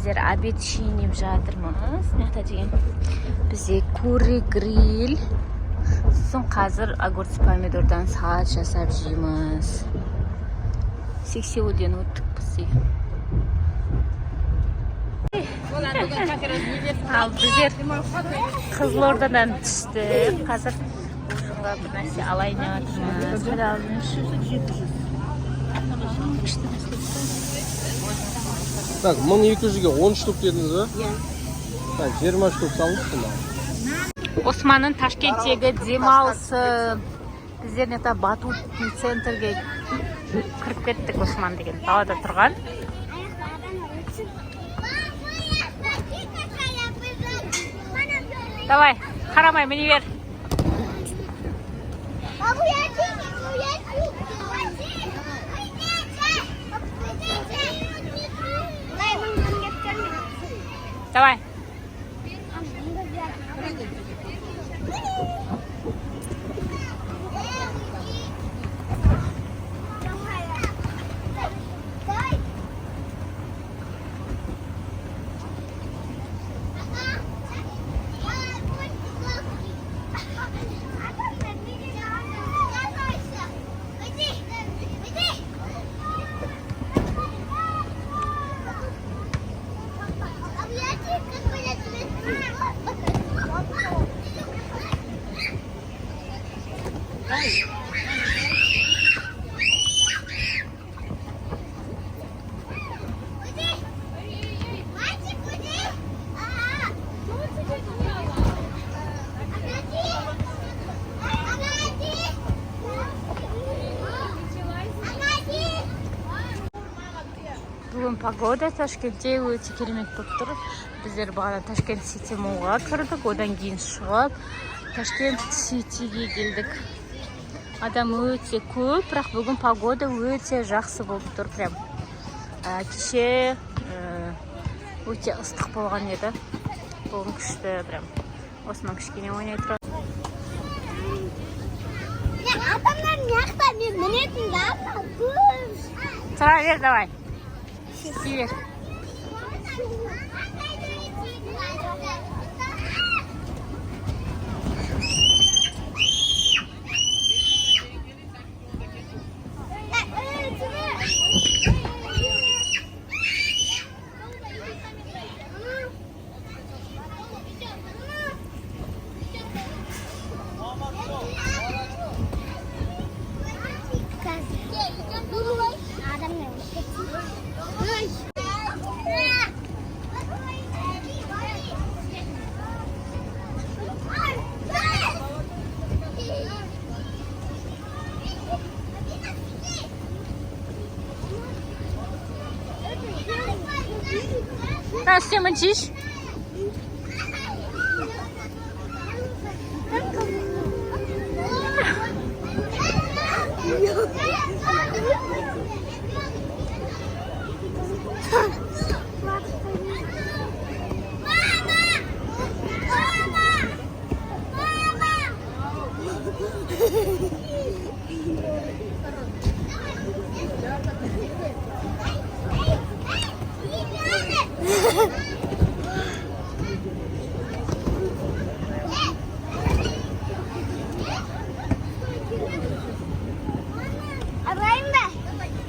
Bizler abet işini yiyip жатырмыз. Мынақта деген бізде кури гриль. Сосын қазір огурцы помидордан салат жасап жейміз. Сексеуден өттік бізде. Ал біздер Қызылордадан түстік. Қазір ошыға бір нәрсе алайын деп жатырмыз. Так, 1200-ге 10 штук дедіңіз ба? Так, 20 штук салыңызшы ма? Османның Ташкенттегі демалысы. Біздер нета батутный центрге кіріп кеттік. Осман деген далада тұрған. Давай, қарамай, мені бер. Давай. Бүгін погода Ташкентте өте керемет болып тұр. Біздер бағана Ташкент Сити молға кірдік, одан кейін шығып Ташкент Ситиге келдік. Адам өте көп, бірақ бүгін погода өте жақсы болып тұр. Прям кеше өте ыстық болған еді. Бүгін күшті, прям осымен кішкене ойнай тұрады. Адамдар мияқта мен мінетін да көз. Тұра бер, давай. Север. Nasıl mıcış?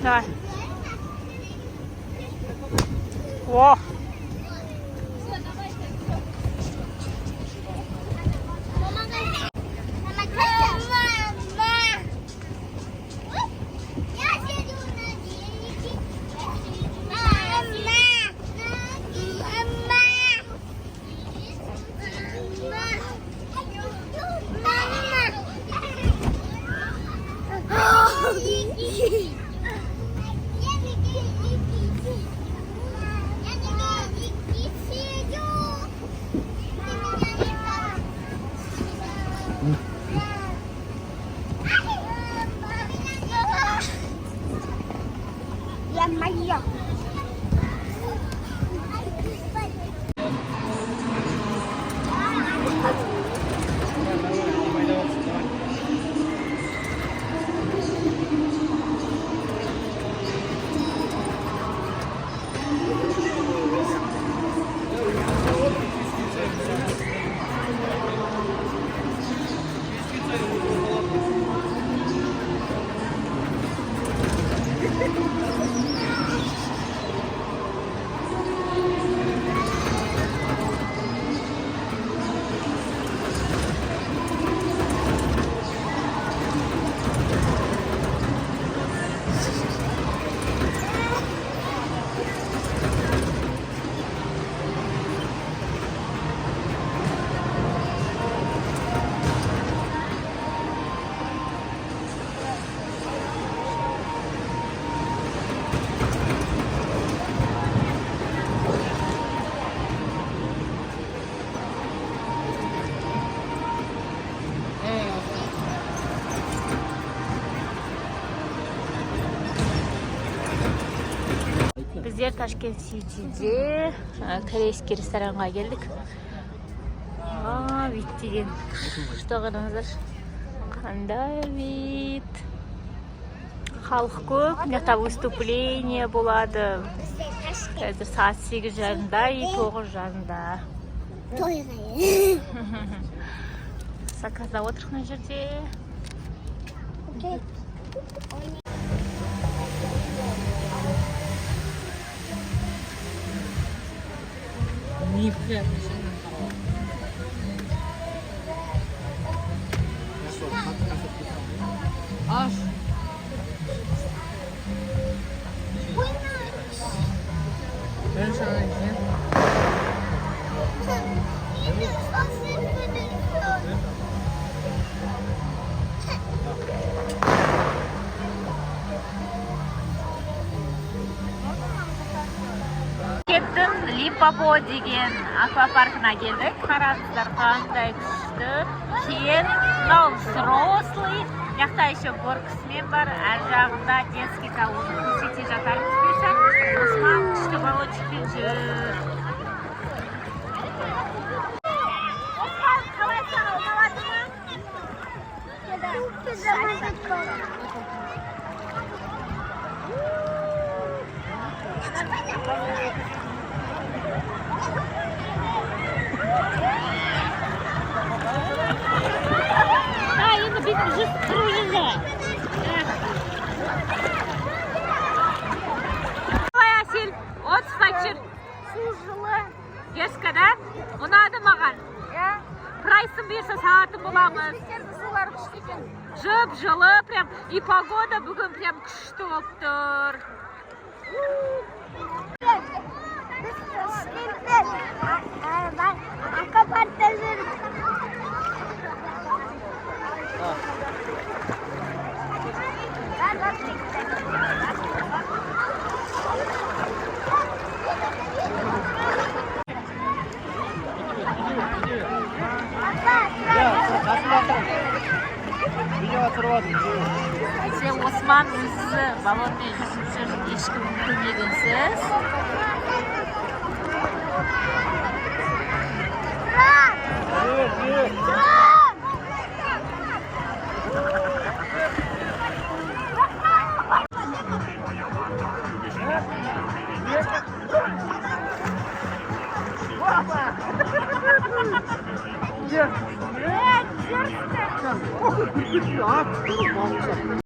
Давай. О! Ташкент Ситиде корейский ресторанға келдік. Вид деген. Что қараңыздар? Қандай вид? Халық көп, мына выступление болады. Қазір саат 8:30, 9:30. Тойға. Заказда отырық мына жерде. Аш. Ben sana gideyim. Кеттім Лимпопо деген аквапаркына келдік. Қараңыздар қандай күшті. Кейін мынау взрослый, жақта еще горкісімен бар, әр жағында детский талон көрсете жатармыз десе. Осман күшті балочкпен жүр. Осман, қалайсың, ұнаватыр ма? Енді бүйтіп жүз тұру жүзі. Қалай Асел? 30 фактір. Су жылы. Дескада, ұнады маған. Прайсын берсе сағатын боламыз. Сулар күшті екен. Жып жылы, прям и погода бүгін прям күшті болып тұр. Біз Ташкентте аквапаркта жүрдік. Видеоға тұрыватыр. Әйтсе Осман өзі балонмен жүзіп жүр, ешкім көмегінсіз.